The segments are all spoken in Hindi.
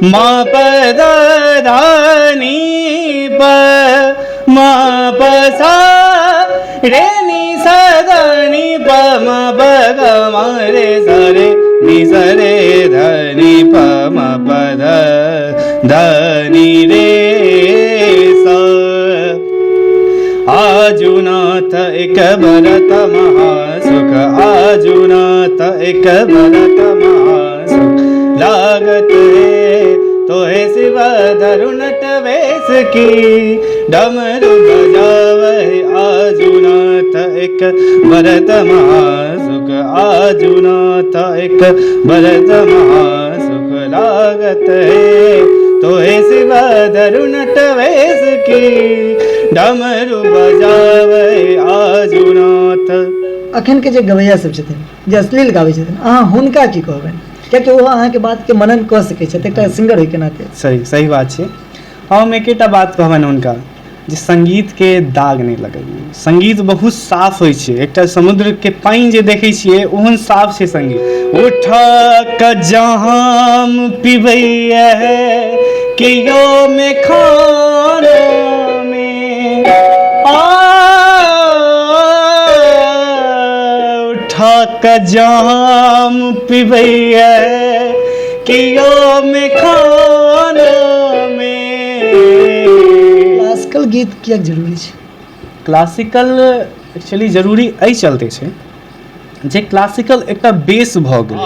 मा प ध धा नी प मा प सा रे नी सा ध नी प मा प ग मा रे सा रे नी सा रे ध नी प मा प ध नी रे सा। आजुनाथ एक भरत महासुख, आजुनाथ एक भरत महासुख लागत है तोहे शिव धरु नट वेश की, डमरू बजावे आजुनाथ एक भरत महासुख, आजुनाथ एक भरत महासुख लागत है तोहे शिव धरु नट वेश की, डमरू बजावे आजुनाथ। अखन के जे गवैया सब छथिन जे अश्लील गाबै छथिन अहाँ हुनका की कहबनि, कियाकि ओ अहाँके बात के मनन कऽ सकै छथि एकटा सिंगर होय के नाते। सही सही बात छै। हम एकेटा बात कहबनि हुनका जे संगीत के दाग नहि लगैए। संगीत बहुत साफ होइ छै, एकटा समुद्र के पानि जे देखै छियै ओहन साफ छै संगीत। उठा क जाम पिबैया कि यो में खाना में उठा क जाम पिबैया कि यो में खाना में। क्लासिकल गीत किएक जरूरी छै? क्लासिकल एक्चुअली जरूरी एहि चलते छै जे क्लासिकल एकटा बेस भऽ गेल।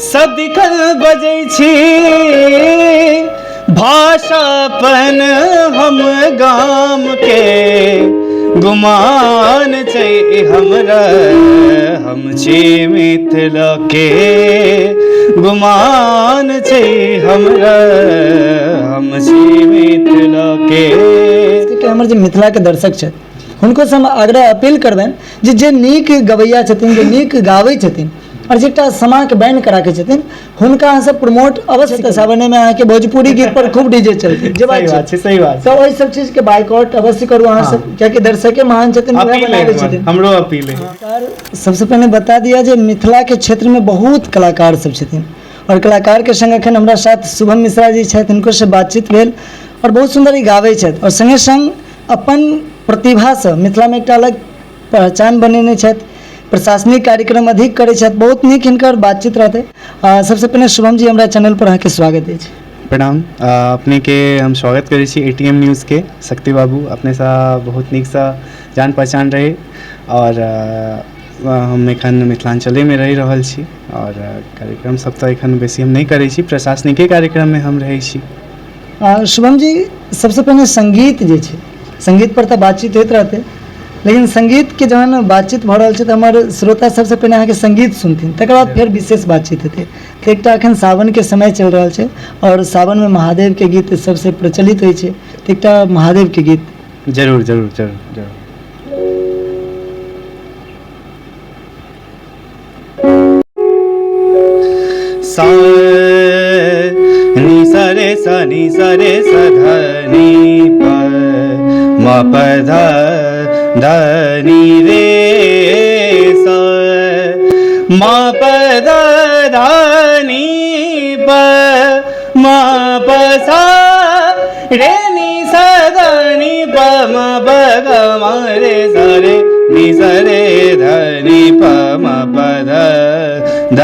सदिखन बजै छी भाषापन हम गाम के, गुमान छै हमरा हम छी मिथिला के, गुमान छै हमरा हम छी मिथिला के। हमर जे मिथिला के दर्शक छथि हुनको से हम आग्रह अपील करबनि जे नीक गवैया छथिन, जे नीक गाबै छथिन और जेटा समा के बैन करा के छथिन हुनका अहाँ सब प्रमोट अवश्य करिए। सावने में अहाँ के भोजपुरी गीत पर खूब डीजे चलते जे बात छै सही बात। तो ओइ सब चीज के बाइकआउट अवश्य करू अहाँ सब, कियाकि दर्शक के महान छथिन, बनाबै छथिन। हमरो अपील है सर, सबसे पहले बता दिया जे मिथिला के क्षेत्र में बहुत कलाकार सब छथिन और कलाकार के संग एखन हमरा साथ शुभम मिश्रा जी छथि, हुनको से बातचीत भेल और बहुत सुंदर ई गाबै छथि और संगे संग अपन प्रतिभा से मिथिला में एकटा अलग पहचान बनेने छथि, प्रशासनिक कार्यक्रम अधिक करै छथि, बहुत नीक हिनकर बातचीत रहतै। सबसे पहले शुभम जी हमरा चैनल पर अहाँके स्वागत अछि। प्रणाम। अपने के हम स्वागत करै छी एटीएम न्यूज़ के। शक्ति बाबू अपने सा बहुत नीक सा जान पहचान रहे और हम एखन मिथिलांचले में रहि रहल छी और कार्यक्रम सब तो एखन बेसी हम नहीं करै छी, प्रशासनिके कार्यक्रम में हम रहै छी। शुभम जी, सबसे पहले संगीत जे छै, संगीत पर तो बातचीत होइत रहतै, लेकिन संगीत के जहन बातचीत भऽ रहल छै तऽ हमर श्रोता सबसे पहले अहाँके संगीत सुनथिन, तकर बाद फिर विशेष बातचीत हेतै। तऽ एकटा एखन सावन के समय चल रहल छै और सावन में महादेव के गीत सबसे प्रचलित होइ छै, तऽ एकटा महादेव के गीत। जरूर जरूर जरूर जरूर। सा नी सा रे सा नी सा रे सा ध नी प मा प ध ध नी रे सा, मा प ध ध नी प मा प सा रे नी सा ध नी प मा प ग मा रे सा रे नी सा रे ध नी प मा प ध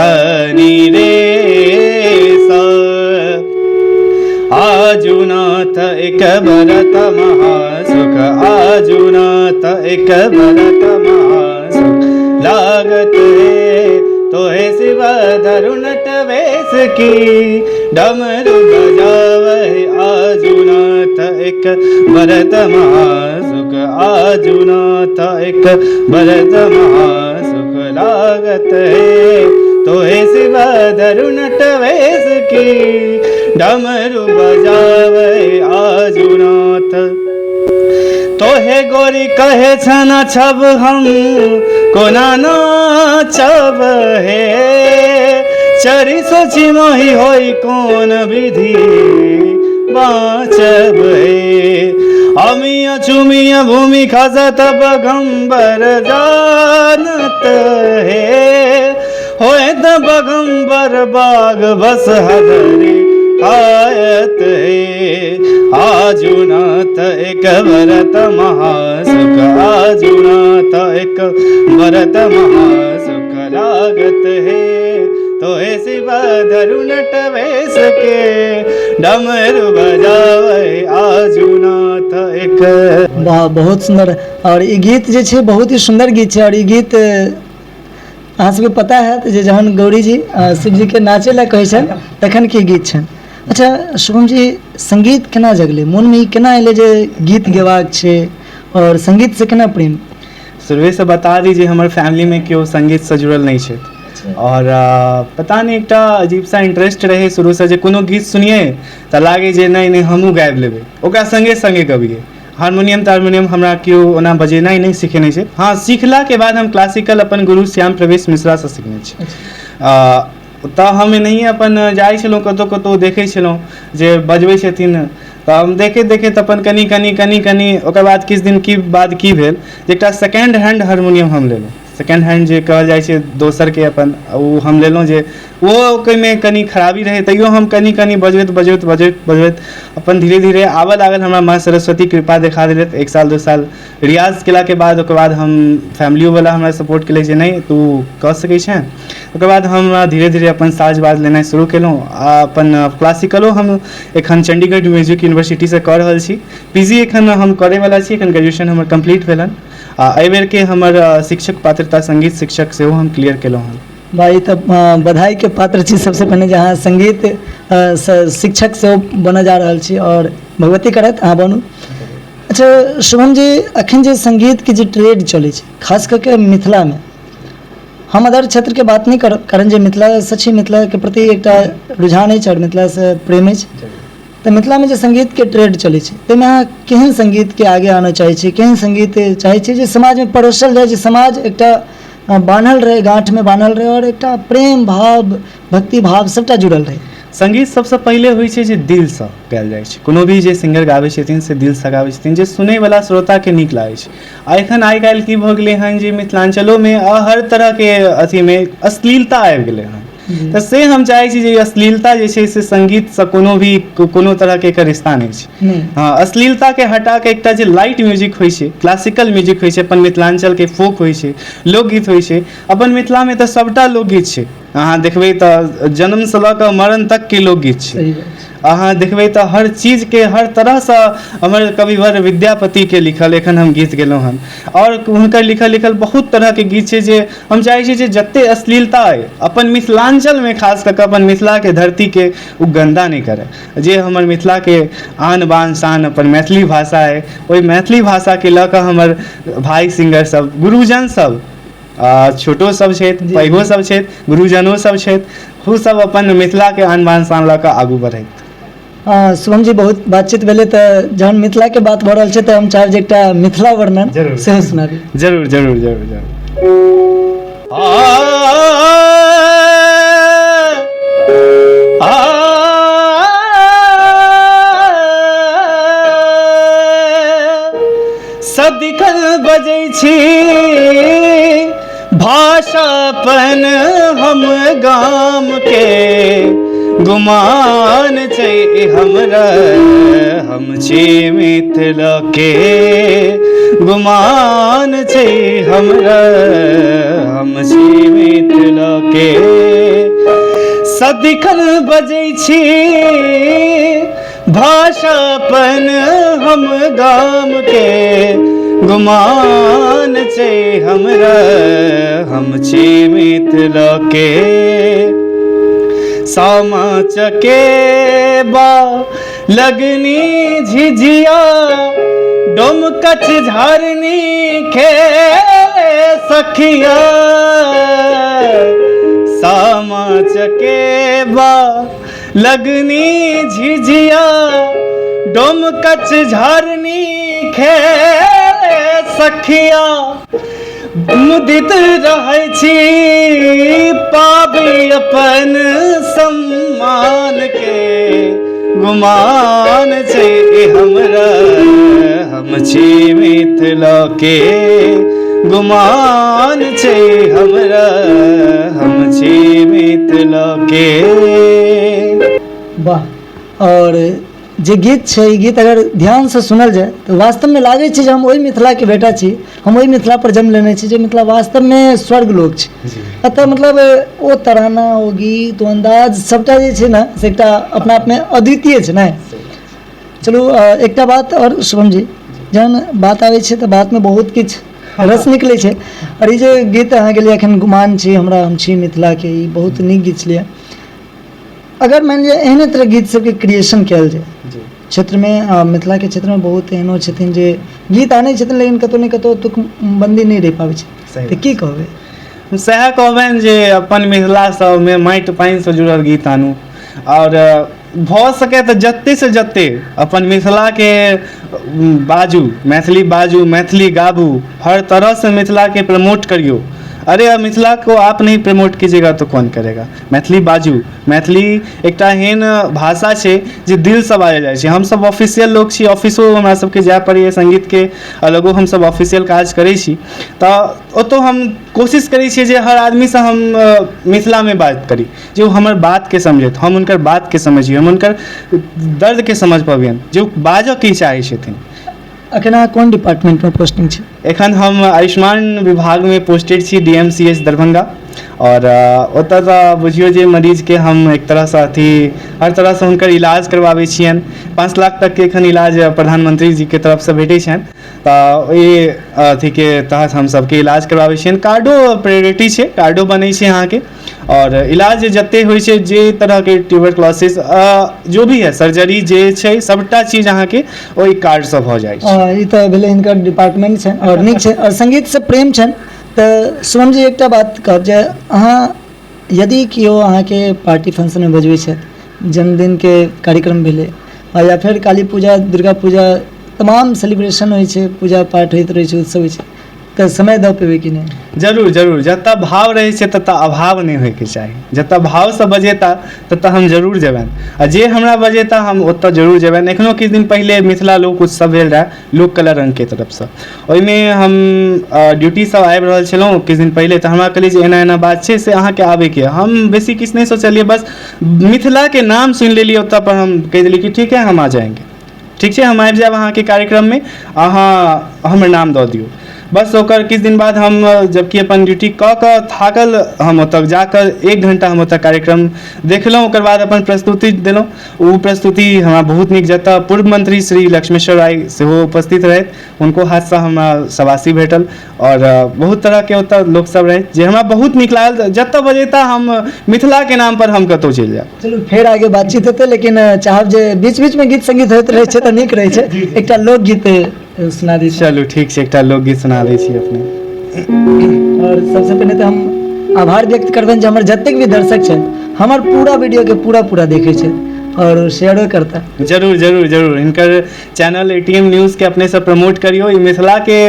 नी रे सा। आजुनाथ एक भरत महासुख, आजुनाथ एक भरत महासुख लागत है तोहे शिव धरु नट वेश की, डमरू बजावे आजुनाथ एक भरत महासुख, आजुनाथ एक भरत महासुख लागत है तोहे शिव धरु नट वेश की, डमरू बजावे आजुनाथ। तोहे गोरी कहे छन छब हम कोना नाचब हे, चरी सोची मोही होई कौन विधि बाँचब हे। अमिया चुमिया भूमि खसत बगंबर जानत है, होए त बगंबर बाग बस हदरी आयत है। आजुनाथ एक भरत महासुख, आजुनाथ एक भरत महासुख लागत है। तो ऐसी धरु नट वेश के डमरू बजावे आजुनाथ एक। वाह, बहुत सुंदर। और ई गीत जे छै बहुत ही सुंदर गीत छै। और ई गीत अहाँ सबके पता है जे जहन गौरी जी शिव जी के नाचे ला कहै छन तखन के गीत छन। अच्छा शुभम जी, संगीत केना जगले मोन में, ई केना एले जे गीत गेबाक छै और संगीत से केना प्रेम? शुरुए से बता दीजिए, हमर फैमिली में केओ संगीत से जुड़ल नहीं छै। और पता नहीं एकटा अजीब सा इंटरेस्ट रहे शुरू से, जे कोनो गीत सुनिए तो लागे जे नहीं नहीं हमहूँ गाबि लेबै, ओकरा संगे संगे गबिए। हारमोनियम तारमोनियम हमरा केओ ओना बजेनाइ नहीं सिखेने छै। हाँ, सीखला के बाद हम क्लासिकल अपन गुरु श्याम प्रवेश मिश्रा से सीखने छी। तऽ हम एनाहिए अपन जाइ छलहुँ कतहु कतहु, देखै छलहुँ जे बजबै छथिन, तऽ हम देखैत देखैत अपन कनी कनी कनी कनी ओकर बाद किछु दिन की बाद की भेल जे एकटा सेकेंड हैंड हारमोनियम हम लेलहुँ। सेकेंड हैंड जे कहल जाइ छै दोसर के अपन, ओ हम लेलहुँ जे वो ओहिमे कनी खराबी रहै, तैयो हम कनी कनी बजबैत बजबैत बजबैत बजबैत अपन धीरे धीरे आबऽ लागल। हमरा माँ सरस्वती कृपा देखा देलथि। 1 साल 2 साल रियाज केला के बाद ओकर बाद हम फैमिलियो वाला हमरा सपोर्ट केले जे नहीं तू कऽ सकै छै। ओकर बाद हम धीरे धीरे अपन साज बाज लेनाइ शुरू केलहुँ। आ अपन क्लासिकलो हम एखन चंडीगढ़ म्यूजिक यूनिवर्सिटी से कऽ रहल छी। पीजी एखन हम करैवला छी, एखन ग्रेजुएशन हमर कंप्लीट भेल हन। एहि बेर के हमर शिक्षक पात्रता संगीत शिक्षक सेहो हम क्लियर केलहुँ हन। भाई तब बधाई के पात्र छी सबसे पहिने जे अहाँ संगीत शिक्षक से बनऽ जा रहल छी, और भगवती करत अहाँ बनू। अच्छा शुभम जी, अखन जे संगीत के जे ट्रेड चलै छै खास करके मिथिला में, हम अदर क्षेत्र के बात नहीं करब कारण जे मिथिला सच्ची मिथिला के प्रति एकटा रुझान अछि और मिथिला से प्रेम अछि। तो मिथिला में जे संगीत के ट्रेड चलै छै ताहिमे अहाँ केहन संगीत के आगे आना चाहै छी, केहन संगीत चाहै छी जे समाज में परोसल जाए, जे समाज एकटा बान्हल रहे, गांठ में बान्हल रहे और एकटा प्रेम भाव भक्ति भाव सबटा जुड़ल रहे? संगीत सबसे पहले होइ छै जे दिल से गायल जाइ छै। कोनो भी जे सिंगर गाबै छथिन से दिल से गाबै छथिन, जे सुनै वाला श्रोता के नीक लागै छै। आ एखन आइ काल्हि की भऽ गेलै हन जे मिथिलांचलो में हर तरह के अथी में अश्लीलता आबि गेलै हन। तऽ से हम चाहै छी जे अश्लीलता जे छै से संगीत से कोनो तरह के एकर रिश्ता नहीं छै। हाँ, अश्लीलता के हटा के एकटा जे लाइट म्यूजिक होइ छै, क्लासिकल म्यूजिक होइ छै, अपन मिथिलांचल के फोक होइ छै, लोकगीत होइ छै। अपन मिथिला में तऽ सबटा लोकगीत छै। अहाँ देखबै तऽ जन्म से लऽ कऽ मरण तक के लोकगीत छै। अहाँ देखबै तऽ हर चीज के हर तरह से हमर कविवर विद्यापति के लिखल एखन हम गीत गेलहुँ हन, और हुनकर लिखल बहुत तरह के गीत छै जे हम चाहै छी जे जते अश्लीलता अइ अपन मिथिलांचल में खास कऽ अपन मिथिला के धरती के ओ गंदा नहीं करे। जे हमर मिथिला के आन बान शान अपन मैथिली भाषा अइ, ओहि मैथिली भाषा के लऽ कऽ हमर भाई सिंगर सब, गुरुजन सब, छोटो सब छथि, पैघो सब छथि, गुरुजनो सब छथि, ओ सब अपन मिथिला के आन बान शान लऽ कऽ आगू बढ़थि। शुभम जी, बहुत बातचीत भेलै, तऽ जहन मिथिला के बात भऽ रहल छै तऽ हम चाहब जे एकटा मिथिला वर्णन सेहो सुनाबी। जरूर जरूर जरूर जरूर। सदिखन बजै छी भाषापन हम गाम के, गुमान छै हमरा हम छी मिथिला के, गुमान छै हमरा हम छी मिथिला के। सदिखन बजै छी भाषापन हम गाम के, गुमान छै हमरा हम छी मिथिला के। सामा चकेबा लगनी झिझिया डोमकच झारनी खेले सखिया, सामा चकेबा लगनी झिझिया डोमकच झारनी खेले सखिया। मुदित रहै छी पाबी अपन सम्मान के, गुमान छै हमरा हम छी मिथिला के गुमान छै हमरा, हम छी मिथिला के। वाह। और जे गीत छै, ई गीत अगर ध्यान से सुनल जाए तो वास्तव में लागे छै जे हम ओहि मिथिला के बेटा छी, हम ओहि मिथिला पर जन्म लेने छी जे मिथिला वास्तव में स्वर्ग लोक छै। अतः मतलब ओ तराना, ओ गीत, ओ अंदाज सबटा जे छै ने से एकटा अपना आप में अद्वितीय छै ने। चलू एकटा बात और शुभम जी, जहन बात आबै छै तऽ बात में बहुत किछु रस निकलै छै। और ई जे गीत अहाँ गेलियै एखन गुमान छी हमरा, हम छी मिथिला के, ई बहुत नीक गीत छलियै। अगर मान लिअ एहने तरह गीत सबके क्रिएशन कयल जाय क्षेत्र में, मिथिला के क्षेत्र में बहुत एहनो छथिन जे गीत आनै छथिन लेकिन कतौ ने कतौ तुकबंदी नहि रहि पाबै छै, तऽ की कहबै? सएह कहबनि जे अपन मिथिला सबमे माटि पानिसँ जुड़ल गीत आनू, और भऽ सकै तऽ जते से जते अपन मिथिला के बाजू, मैथिली बाजू, मैथिली गाबू, हर तरह से मिथिला के प्रमोट करियो। अरे मिथिला को आप नहीं प्रमोट कीजिएगा तो कौन करेगा? मैथिली बाजू। मैथिली एकटा एहन भाषा छै जे दिलसँ बाजल जाइ छै। हमसब ऑफिशियल लोक छी, ऑफिसो हमरा सबके जाय पड़ैए संगीतके, अलगो हमसब ऑफिशियल काज करै छी, तऽ ओतौ हम कोशिश करै छियै जे हर आदमीसँ हम मिथिलामे बात करी, जे ओ हमर बातके समझैत, हम हुनकर बातके समझिए, हम हुनकर दर्दके समझ पबियनि जे ओ बाजऽ की चाहै छथिन। अखन अहाँ कोन डिपार्टमेंट में पोस्टिंग छै? एखन हम आयुष्मान विभाग में पोस्टेड छी, DMCH दरभंगा। और ओतऽ तऽ बुझियौ जे मरीजके हम एक तरहसँ हर तरहसँ हुनकर इलाज करबाबै छियनि। 5 लाख तकके एखन इलाज प्रधानमंत्री जीके तरफसँ भेटै छनि, तऽ ओहि अथीके तहत हम सबके इलाज करबाबै छियनि। कार्डो प्रायोरिटी छै, कार्डो बनै छै अहाँके, और इलाज जते होइ छै, जे तरहके ट्यूबरक्लोसिस जो भी है, सर्जरी जे छै, सबटा चीज अहाँके ओहि कार्डसँ भऽ जाइ छै। ई तऽ भेलै हिनकर डिपार्टमेंट छै और नीक छै, और संगीतसँ प्रेम छनि। तऽ शुभम जी एकटा बात कहब जे अहाँ यदि केओ अहाँके पार्टी फंक्शनमे बजबै छथि, जन्मदिनके कार्यक्रम भेलै, या फेर काली पूजा, दुर्गा पूजा, तमाम सेलिब्रेशन होइ छै, पूजा पाठ होइत रहै छै, उत्सव होइ छै, तऽ समय दऽ पेबै कि नहि? जरूर जरूर, जतऽ भाव रहै छै ततऽ अभाव नहि होइके चाही। जतऽ भावसँ बजेता ततऽ हम जरूर जेबनि, आ जे हमरा बजेता हम ओतऽ जरूर जेबनि। एखनो किछु दिन पहिले मिथिला लोक उत्सव भेल रहै लोक कला रङ्गके तरफसँ, ओहिमे हम ड्यूटीसँ आबि रहल छलहुँ किछु दिन पहिले, तऽ हमरा कहलिए जे एना एना बात छै से अहाँके आबैके। हम बेसी किछु नहि सोचलिए, बस मिथिलाके नाम सुनि लेलिए ओतऽ पर, हम कहि देलिए कि ठीक है हम आ जाएंगे, ठीक छै हम आबि जाएब अहाँके कार्यक्रममे, अहाँ हमर नाम दऽ दियौ। बस ओकर किछु दिन बाद हम जबकि अपन ड्यूटी कऽ कऽ थाकल, हम ओतऽ जाकर 1 घण्टा हम ओतऽ कार्यक्रम देखलहुँ, ओकर बाद अपन प्रस्तुति देलहुँ। ओ प्रस्तुति हमरा बहुत नीक, जतऽ पूर्व मंत्री श्री लक्ष्मेश्वर राय सेहो उपस्थित रहथि, हुनको हाथसँ हमरा शाबाशी भेटल, और बहुत तरहके ओतऽ लोकसब रहथि जे हमरा बहुत नीक लागल। जतऽ बजेता हम मिथिलाके नाम पर हम कतहु चलि जाएब। चलू फेर आगे बातचीत हेतै, लेकिन चाहब जे बीच बीचमे गीत संगीत होइत रहै छै तऽ नीक रहै छै। एकटा लोकगीत सुना दी। चलू ठीक छै, एकटा लोकगीत सुना दै छी अपने। और सबसे पहले तो हम आभार व्यक्त करबनि जे हमर जतेक भी दर्शक छथि हमर पूरा वीडियोके पूरा देखै छथि और शेयरो करता। जरूर जरूर जरूर, हिनकर चैनल ATM न्यूज़के अपनेसँ प्रमोट करियौ, ई मिथिलाके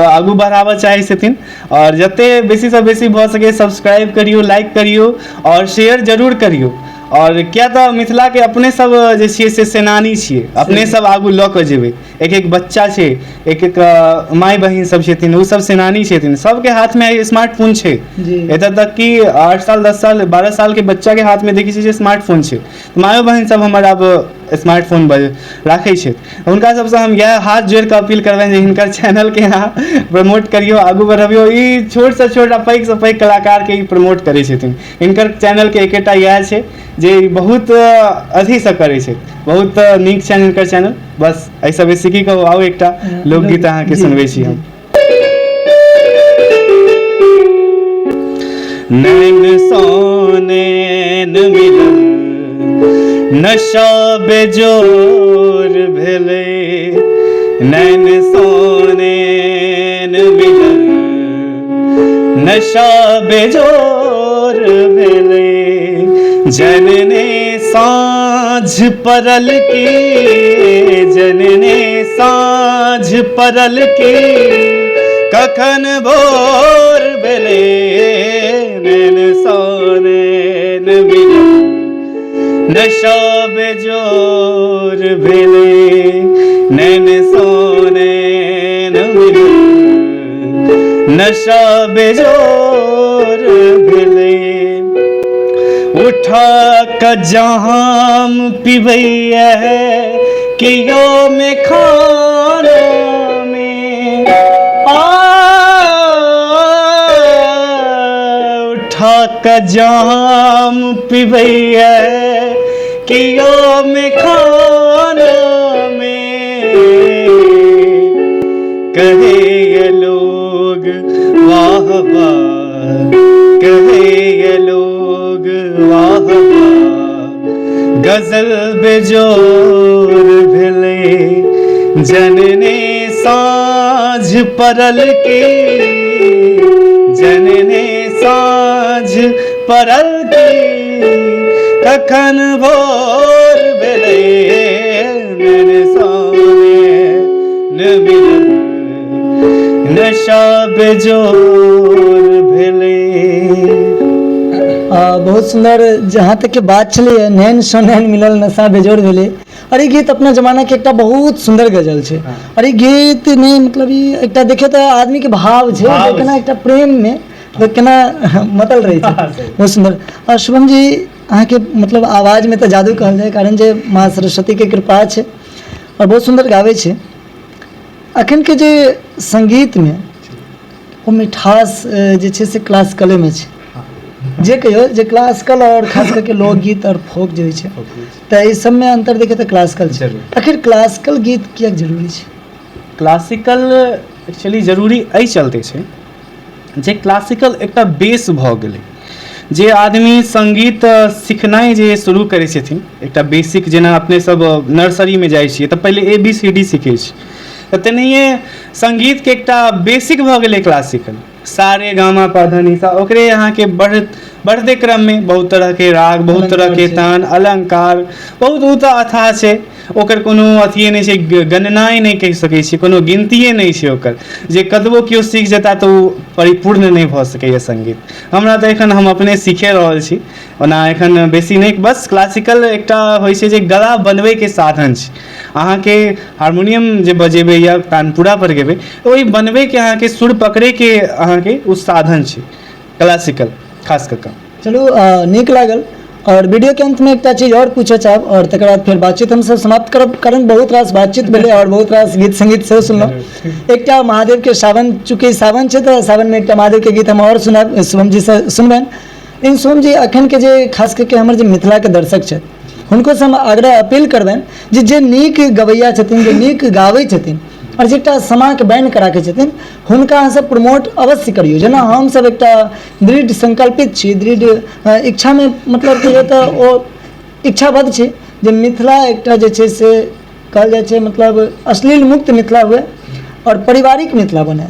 आगू बढ़ाबऽ चाहै छथिन, और जते बेसीसँ बेसी भऽ सके सब्सक्राइब करियौ, लाइक करियौ, और शेयर जरूर करियौ। और किया तऽ मिथिलाके अपने सब जे छियै से सेनानी छियै, अपने सब आगू लऽ कऽ जेबै। एक एक बच्चा छै, एक एक माय बहिन सब छथिन, ओ सब सेनानी छथिन, सबके हाथमे स्मार्टफोन छै। एतऽ तक कि 8 साल 10 साल 12 सालके बच्चाके हाथमे देखै छियै जे स्मार्टफोन छै। मायो बहिन सब हमर आब स्मार्टफोन राखै छै, हुनका सबसँ हम इएह हाथ जोड़िकऽ अपील करबनि जे हिनकर चैनलके अहाँ प्रमोट करियौ, आगू बढ़बियौ। ई छोटसँ छोट आ पैघसँ पैघ कलाकारके ई प्रमोट करै छथिन। हिनकर चैनलके एकेटा इएह छै जे बहुत अथीसँ करै छै, बहुत नीक छनि हिनकर चैनल। बस एहिसँ बेसी की कहू, आउ एकटा लोकगीत अहाँके सुनबै छी हम। नैन सोनेन मिलन नशा बेजोर भेलै, नैन सोनेन मिलन नशा बेजोर भेलै, जनने साँझ परल की, जनने साँझ परल की, कखन भोर भेलै, नैन सोनेन मिलन नशा बेजोर भेलै, नैन सोनेन नशा बेजोर भेले उठा क जाम पिबैया कि यो में खाना में उठा क जाम पिबैया कि यो में खाना में कहे ये लोग वाह वाह कहे ये लोग वाह वाह गजल बेजोर भेले जनने साँझ परल की जनने साँझ परल की कखन भोर भेले मेरे सामने न मिलल नशा बेजोर भेले। बहुत सुंदर जहाँ तक के बात छलै नैन सो नैन मिलल नशा बेजोड़ भेलै और ई गीत अपना जमाना के एकटा बहुत सुंदर गजल छै और ई गीत में मतलब ई एकटा देखे तो आदमी के भाव छै जे केना एकटा प्रेम में केना मतल रही छै बहुत सुंदर। और शुभम जी अहाँ के मतलब आवाज में तो जादू कहल जाए कारण जे माँ सरस्वती के कृपा छै और बहुत सुंदर गावे छै। अखन के जे संगीत में वो मिठास जे छै से क्लासिकले में छै जे कहियो जे क्लासिकल और खास करके लोकगीत और फोक जे होइ छै तऽ ई सब में अंतर देखे तऽ क्लासिकल छै। आखिर क्लासिकल गीत किया जरूरी छै? क्लासिकल एक्चुअली जरूरी एहि चलते छै जे क्लासिकल एकटा बेस भऽ गेलै जे आदमी संगीत सिखनाइ जे शुरू करै छथिन एकटा बेसिक जेना अपने सब नर्सरी में जाइ छियै तऽ पहिले ABCD सीखै छी तऽ तेनाहिए संगीत के एकटा बेसिक भऽ गेलै क्लासिकल सारे गामा पा धा नी सा ओकरे अहाँके बढ़ते क्रम में बहुत तरह के राग बहुत तरह के तान अलंकार बहुत उ तऽ अथाह छै ओकर कोनो अथिए नहीं छै गणनाए नहीं कहि सकै छी कोनो गिनतिए नहीं छै ओकर जे कतबो केओ सीख जेता तऽ ओ परिपूर्ण नहीं भऽ सकैए संगीत। हमरा तऽ एखन हम अपने सीखे रहल छी ओना एखन बेसी नहीं बस क्लासिकल एकटा होइ छै जे गला बनबै के साधन छै अहाँके हारमोनियम जे बजेबै या तानपुरा पर गेबै ओहि बनबै के अहाँके सुर पकड़े के अहाँके उ साधन छै क्लासिकल खास कऽ कऽ। चलू नीक लागल और वीडियो के अंत में एकटा चीज और पूछे चाहब और तकर बाद फिर बातचीत हम सब समाप्त करब कारण बहुत रास बातचीत भेलै और बहुत रास गीत संगीत सेहो सुनलहुँ। एकटा महादेव के सावन चूँकि सावन छै तऽ सावन में एकटा महादेव के गीत हम और सुनब शुभम जी से सुनबनि। इन शुभम जी अखन के जे खास करके हमर जे मिथिला के दर्शक छथि हुनको से हम आग्रह अपील करबनि जे नीक गवैया छथिन जे नीक गाबै छथिन और जेटा समा के बैन करा के छथिन हुनका अहाँ सब प्रमोट अवश्य करियो। जेना हम सब एकटा दृढ़ संकल्पित छी दृढ़ इच्छा में मतलब कहियो तऽ ओ इच्छाबद्ध छी जे मिथिला एकटा जे छै से कहल जाइ छै मतलब अश्लील मुक्त मिथिला हुए और पारिवारिक मिथिला बने।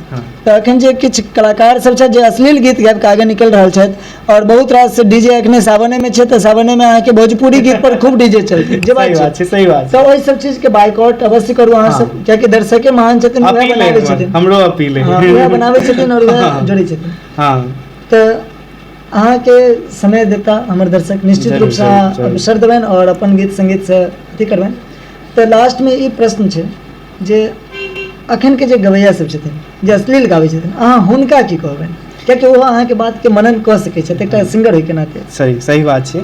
तऽ अखन जे किछु कलाकार सब छथि जे अश्लील गीत गाबि कऽ आगे निकलि रहल छथि और बहुत रास डीजे अखने सावने में छै तऽ सावने में अहाँके भोजपुरी गीत पर खूब डीजे चलतै जे बात छै सही बात तऽ ओहि सब चीज के बाइकआउट अवश्य करू अहाँ सब कियाकि दर्शके महान छथिन वएह बनाबै छथिन हमरो अपील है वएह बनाबै छथिन और वएह जोड़ै छथिन। हां तऽ अहाँके समय देता हमर दर्शक निश्चित रूप से अवसर देबनि और अपन गीत संगीत से अथी करबनि। तऽ लास्ट में ई प्रश्न छै जे अखन के जे गवैया सब छथिन जे अश्लील गाबै छथिन अहाँ हुनका की कहबनि कियाकि ओ अहाँके बात के मनन कऽ सकै छथि एकटा सिंगर होय के नाते। सही बात छै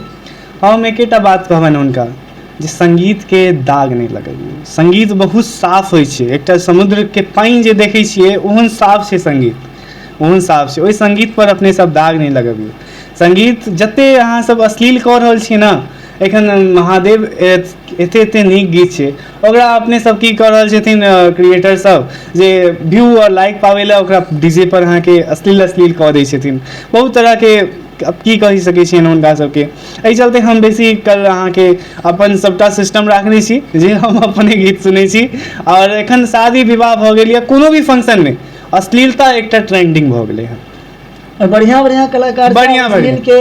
हम एकेटा बात कहबनि हुनका जे संगीत के दाग नहीं लगबियौ संगीत बहुत साफ होइ छै एकटा समुद्र के पानि जे देखै छियै ओहन साफ छै संगीत ओहन साफ छै ओहि संगीत पर अपने सब दाग नहीं लगबियौ। संगीत जते अहाँ सब अश्लील कऽ रहल छियै ना एखन महादेव एते नीक गीत छै ओकरा अपने सब की कऽ रहल छथिन क्रिएटर सब जे व्यू और लाइक पाबै लए ओकरा डीजे पर अहाँके अश्लील कऽ दै छथिन बहुत तरह के अब की कहि सकै छियनि हुनका सबके। एहि चलते हम बेसी कल अहाँके अपन सबटा सिस्टम राखने छी जे हम अपने गीत सुनै छी और एखन शादी विवाह भऽ गेल या कोनो भी फंक्शन में अश्लीलता एकटा ट्रेंडिंग भऽ गेलै हँ और बढ़िया कलाकार के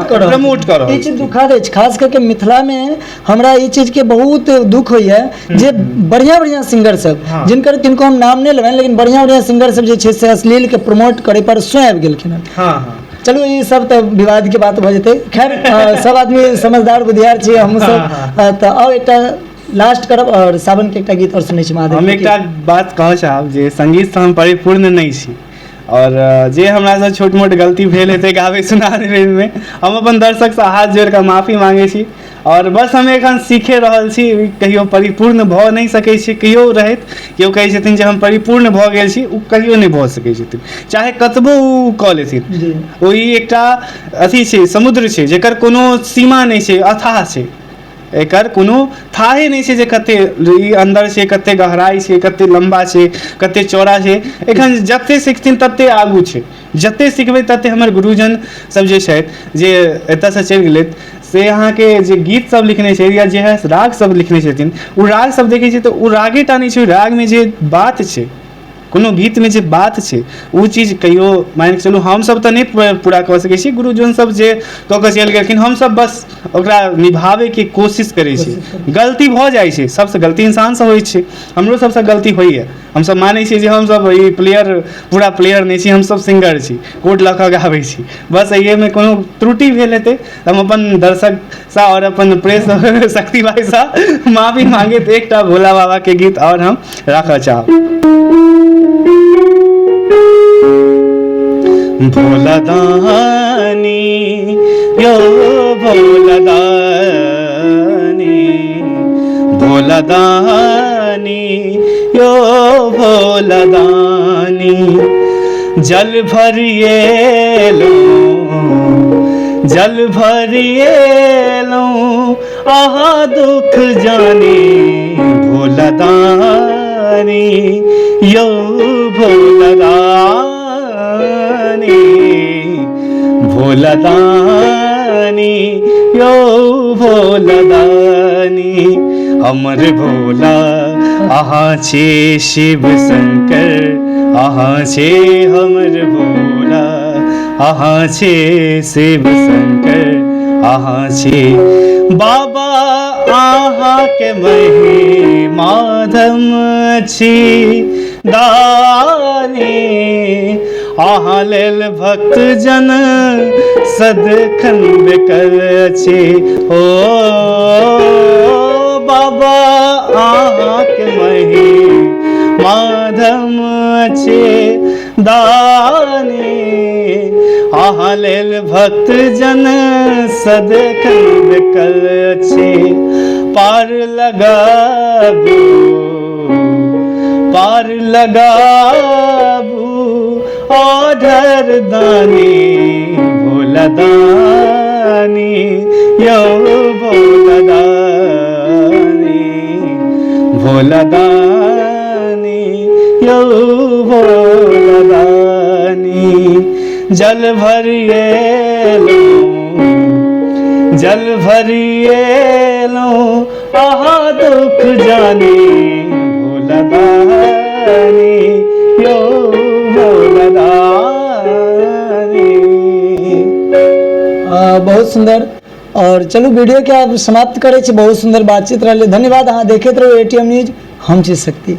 प्रमोट करो ई चीज दुखद अछि खास करके मिथिला में हमरा ई चीज के बहुत दुख होइए जे बढ़िया सिंगर सब जिनकर किनको हम नाम नहीं लेबनि लेकिन बढ़िया सिंगर सब जे छै से अश्लील के प्रमोट करे पर स्वयं आबि गेलखिन हँ। चलू ई सब तऽ विवाद के बात भऽ जेतै खैर सब आदमी समझदार बुद्धियार छी हम सब तऽ आउ एकटा लास्ट करब और सावन के एकटा गीत और सुनै छी महादेव। हम एकटा बात कहऽ चाहब जे संगीत से हम परिपूर्ण नहीं छी और जे हमरा से छोट मोट गलती भेल हेतै गाबै सुनाबै में हम अपन दर्शक से हाथ जोड़ कऽ माफी मांगे छी। और बस हम एखन सीखे रहल छी, कहियो परिपूर्ण भऽ नहीं सकै छी, कहियो रहैत केओ कहै छथिन जे हम परिपूर्ण भऽ गेल छी, ओ कहियो नहीं भऽ सकै छथिन, चाहे कतबो ओ कऽ लेथिन। ओ ई एकटा अथी छै, समुद्र छै जेकर कोनो सीमा नहीं छै, अथाह छै, एकर कोनो थाहे नहीं छै जे कते ई अंदर छै, कते गहराई छै, कते लंबा छै, कते चौड़ा छै। एखन जते सीखथिन तते आगू छै, जते सीखबै तते हमर गुरुजन सब जे छथि जे एतऽ से चलि गेलथि से अहाँके जे गीत सब लिखने छै या जे है राग सब लिखने छथिन, ओ राग सब देखै छियै तऽ ओ रागे टा नहीं छै, राग में जे बात छै, कोनो गीत में जे बात छै, ओ चीज कहियो मान के चलू हम सब तऽ नहीं पूरा कऽ सकै छी, गुरुजन सब जे कऽ कऽ चलि गेलखिन, हम सब बस ओकरा निभावे के कोशिश करै छी। गलती भऽ जाइ छै, सबसे गलती इंसान से होइ छै, हमरो सबसे गलती होइए। हम सब मानै छी जे हम सब ई प्लेयर पूरा प्लेयर नहीं छी, हम सब सिंगर छी, कोड लऽ कऽ गाबै छी, बस एहि में कोनो त्रुटि भेल हेतै हम अपन दर्शक सा और अपन प्रेस शक्ति भाई सा माफी मांगे। तो एकटा भोला बाबा के गीत और हम राखऽ चाहब। भोला दानी यो भोला दानी, भोला दानी यो भोला दानी, जल भरिए लो, जल भरिए लो, आहा दुख जानी, भोला दानी यो भोला दानी, भोला दानी यो भोला दानी, हमर भोला अहाँ छे शिव शंकर, अहाँ छे हमर भोला, अहाँ छे शिव शंकर, अहाँ छे बाबा, अहाँ के महिमा धम छी दानी, अहाँ लेल भक्त जन सदखन बेकर छी। ओ बाबा अहाँ के महिमा धम छी दानी, अहाँ लेल भक्त जन सदखन बेकर छी। पार लगाबू, पार लगाबू ओढ़र दानी, भोला दानी यो भोला दानी, भोला दानी यो भोला दानी, जल भरिए लो, जल भरिए लो, आहा दुख जानी, भोला दानी यो भोला दानी। बहुत सुंदर। और चलू वीडियो के आप समाप्त करे छी, बहुत सुंदर बातचीत रहे। धन्यवाद। अहाँ देखते रहो ATM न्यूज, हम छी शक्ति।